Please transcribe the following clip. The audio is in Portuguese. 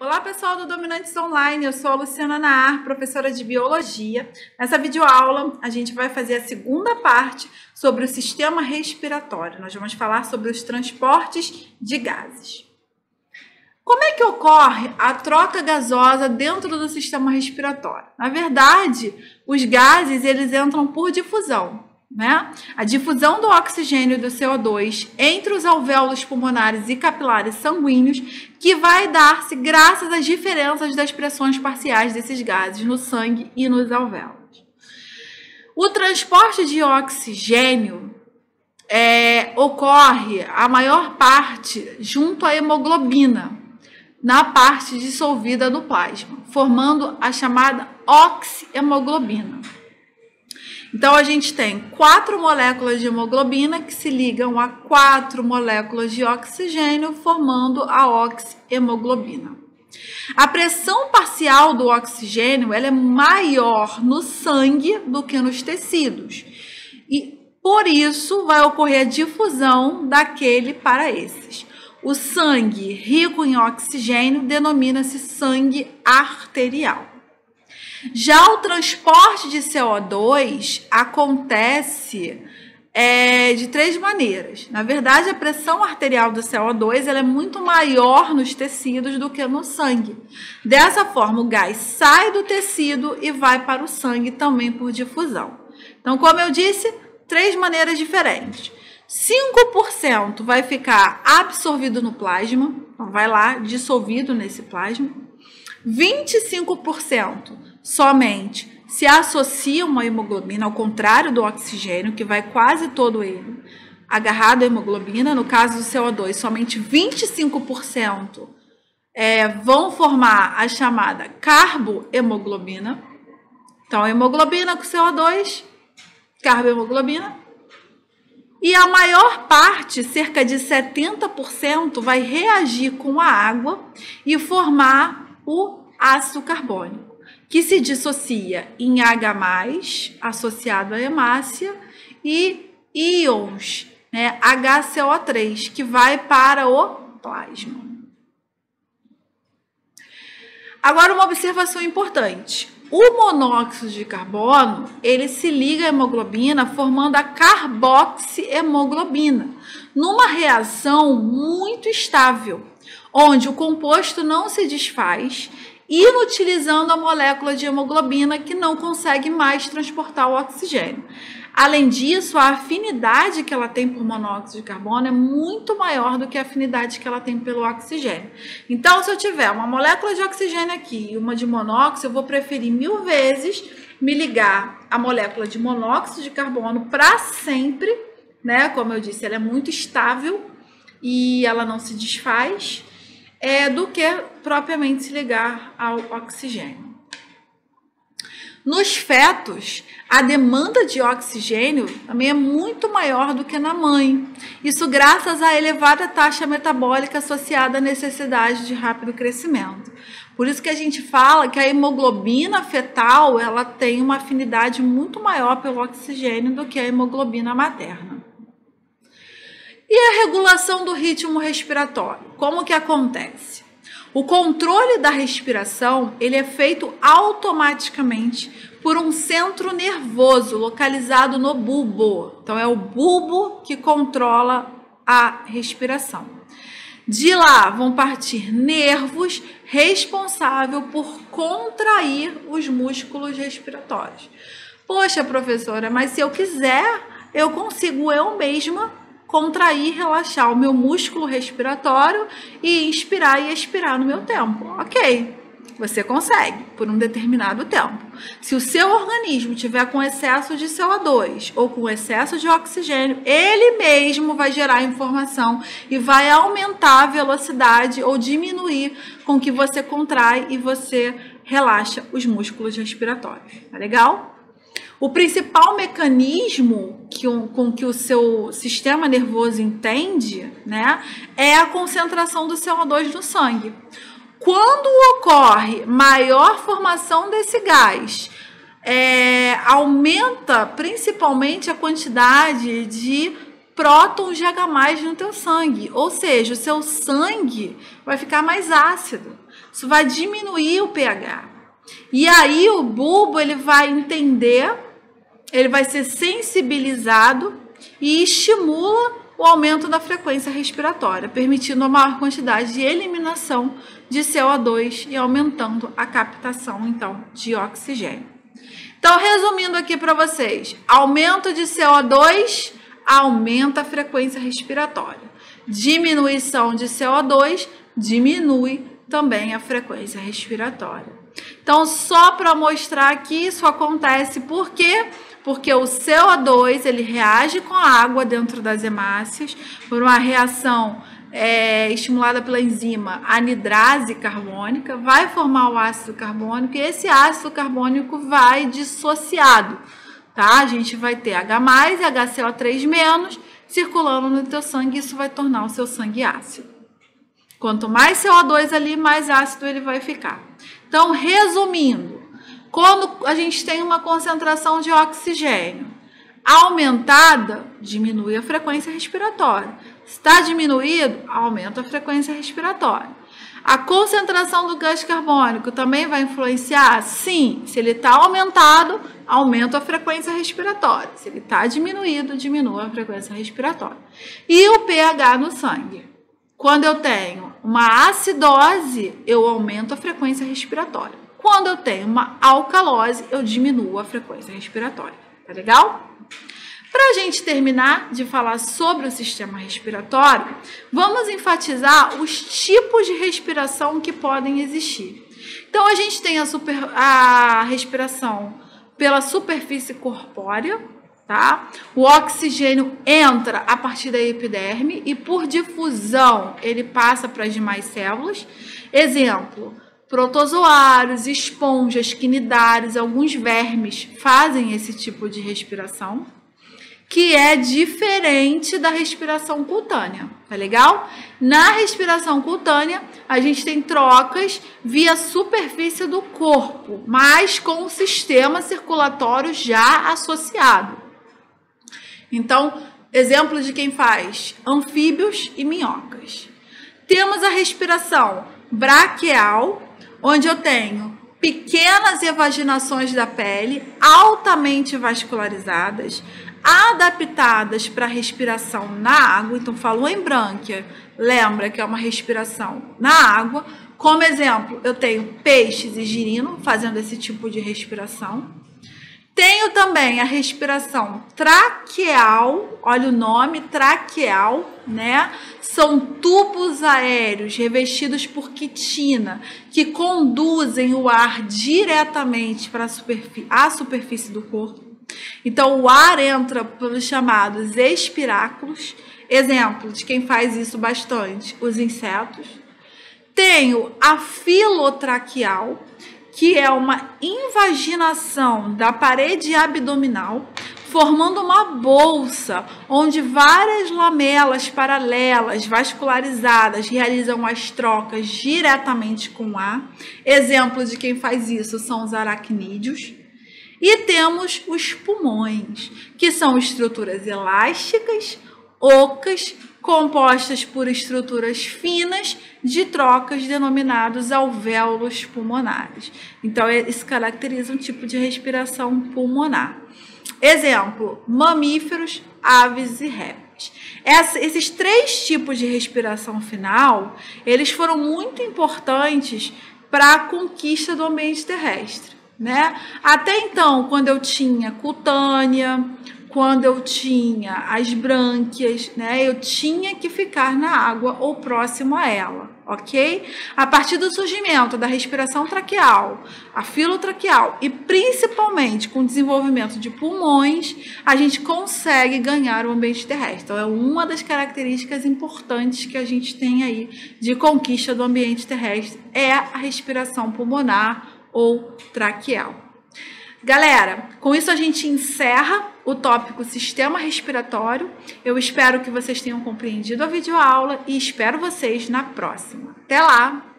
Olá pessoal do Dominantes Online, eu sou a Luciana Naar, professora de Biologia. Nessa videoaula a gente vai fazer a segunda parte sobre o sistema respiratório. Nós vamos falar sobre os transportes de gases. Como é que ocorre a troca gasosa dentro do sistema respiratório? Na verdade, os gases eles entram por difusão. A difusão do oxigênio e do CO2 entre os alvéolos pulmonares e capilares sanguíneos que vai dar-se graças às diferenças das pressões parciais desses gases no sangue e nos alvéolos. O transporte de oxigênio ocorre a maior parte junto à hemoglobina, na parte dissolvida do plasma, formando a chamada oxihemoglobina. Então, a gente tem 4 moléculas de hemoglobina que se ligam a 4 moléculas de oxigênio, formando a oxihemoglobina. A pressão parcial do oxigênio ela é maior no sangue do que nos tecidos. E, por isso, vai ocorrer a difusão daquele para esses. O sangue rico em oxigênio denomina-se sangue arterial. Já o transporte de CO2 acontece de 3 maneiras. Na verdade, a pressão arterial do CO2 ela é muito maior nos tecidos do que no sangue. Dessa forma, o gás sai do tecido e vai para o sangue também por difusão. Então, como eu disse, 3 maneiras diferentes. 5% vai ficar absorvido no plasma, então vai lá dissolvido nesse plasma. 25% somente se associa uma hemoglobina, ao contrário do oxigênio, que vai quase todo ele agarrado à hemoglobina. No caso do CO2, somente 25% vão formar a chamada carbohemoglobina. Então, hemoglobina com CO2, carbohemoglobina. E a maior parte, cerca de 70%, vai reagir com a água e formar o ácido carbônico, que se dissocia em H+, associado à hemácia, e íons, HCO3, que vai para o plasma. Agora, uma observação importante. O monóxido de carbono, ele se liga à hemoglobina formando a carboxihemoglobina, numa reação muito estável, onde o composto não se desfaz, inutilizando a molécula de hemoglobina que não consegue mais transportar o oxigênio. Além disso, a afinidade que ela tem por monóxido de carbono é muito maior do que a afinidade que ela tem pelo oxigênio. Então, se eu tiver uma molécula de oxigênio aqui e uma de monóxido, eu vou preferir 1000 vezes me ligar à molécula de monóxido de carbono para sempre, Como eu disse, ela é muito estável e ela não se desfaz, do que propriamente se ligar ao oxigênio. Nos fetos, a demanda de oxigênio também é muito maior do que na mãe. Isso graças à elevada taxa metabólica associada à necessidade de rápido crescimento. Por isso que a gente fala que a hemoglobina fetal ela tem uma afinidade muito maior pelo oxigênio do que a hemoglobina materna. E a regulação do ritmo respiratório? Como que acontece? O controle da respiração ele é feito automaticamente por um centro nervoso localizado no bulbo. Então, é o bulbo que controla a respiração. De lá vão partir nervos responsáveis por contrair os músculos respiratórios. Poxa, professora, mas se eu quiser, eu consigo eu mesma contrair, relaxar o meu músculo respiratório e inspirar e expirar no meu tempo. Ok, você consegue por um determinado tempo. Se o seu organismo tiver com excesso de CO2 ou com excesso de oxigênio, ele mesmo vai gerar informação e vai aumentar a velocidade ou diminuir com que você contrai e você relaxa os músculos respiratórios. Tá legal? O principal mecanismo com que o seu sistema nervoso entende, é a concentração do CO2 no sangue. Quando ocorre maior formação desse gás, aumenta principalmente a quantidade de prótons de H+ no teu sangue, ou seja, o seu sangue vai ficar mais ácido. Isso vai diminuir o pH. E aí o bulbo ele vai entender, ele vai ser sensibilizado e estimula o aumento da frequência respiratória, permitindo uma maior quantidade de eliminação de CO2 e aumentando a captação, então, de oxigênio. Então, resumindo aqui para vocês, aumento de CO2 aumenta a frequência respiratória. Diminuição de CO2 diminui também a frequência respiratória. Então, só para mostrar aqui, isso acontece por quê? Porque o CO2 ele reage com a água dentro das hemácias por uma reação estimulada pela enzima anidrase carbônica, vai formar o ácido carbônico e esse ácido carbônico vai dissociado, tá? A gente vai ter H+ e HCO3- circulando no teu sangue, isso vai tornar o seu sangue ácido. Quanto mais CO2 ali, mais ácido ele vai ficar. Então, resumindo, quando a gente tem uma concentração de oxigênio aumentada, diminui a frequência respiratória. Se está diminuído, aumenta a frequência respiratória. A concentração do gás carbônico também vai influenciar? Sim. Se ele está aumentado, aumenta a frequência respiratória. Se ele está diminuído, diminui a frequência respiratória. E o pH no sangue? Quando eu tenho uma acidose, eu aumento a frequência respiratória. Quando eu tenho uma alcalose, eu diminuo a frequência respiratória. Tá legal? Para a gente terminar de falar sobre o sistema respiratório, vamos enfatizar os tipos de respiração que podem existir. Então, a gente tem a respiração pela superfície corpórea, tá? O oxigênio entra a partir da epiderme e, por difusão, ele passa para as demais células. Exemplo, protozoários, esponjas, quinidários, alguns vermes fazem esse tipo de respiração, que é diferente da respiração cutânea, tá legal? Na respiração cutânea, a gente tem trocas via superfície do corpo, mas com o sistema circulatório já associado. Então, exemplo de quem faz anfíbios e minhocas. Temos a respiração braquial, onde eu tenho pequenas evaginações da pele, altamente vascularizadas, adaptadas para respiração na água. Então, falou em brânquia, lembra que é uma respiração na água. Como exemplo, eu tenho peixes e girino fazendo esse tipo de respiração. Tenho também a respiração traqueal, olha o nome, traqueal, né? São tubos aéreos revestidos por quitina que conduzem o ar diretamente para a superfície do corpo. Então, o ar entra pelos chamados espiráculos. Exemplo de quem faz isso bastante, os insetos. Tenho a filotraqueal, que é uma invaginação da parede abdominal, formando uma bolsa onde várias lamelas paralelas vascularizadas realizam as trocas diretamente com o ar. Exemplo de quem faz isso são os aracnídeos. E temos os pulmões, que são estruturas elásticas, ocas, compostas por estruturas finas de trocas denominados alvéolos pulmonares. Então, isso caracteriza um tipo de respiração pulmonar. Exemplo, mamíferos, aves e répteis. Esses três tipos de respiração final, eles foram muito importantes para a conquista do ambiente terrestre, né? Até então, quando eu tinha cutânea, quando eu tinha as brânquias, né, eu tinha que ficar na água ou próximo a ela, ok? A partir do surgimento da respiração traqueal, a filotraqueal e principalmente com o desenvolvimento de pulmões, a gente consegue ganhar o ambiente terrestre. Então, é uma das características importantes que a gente tem aí de conquista do ambiente terrestre, é a respiração pulmonar ou traqueal. Galera, com isso a gente encerra o tópico sistema respiratório. Eu espero que vocês tenham compreendido a videoaula e espero vocês na próxima. Até lá!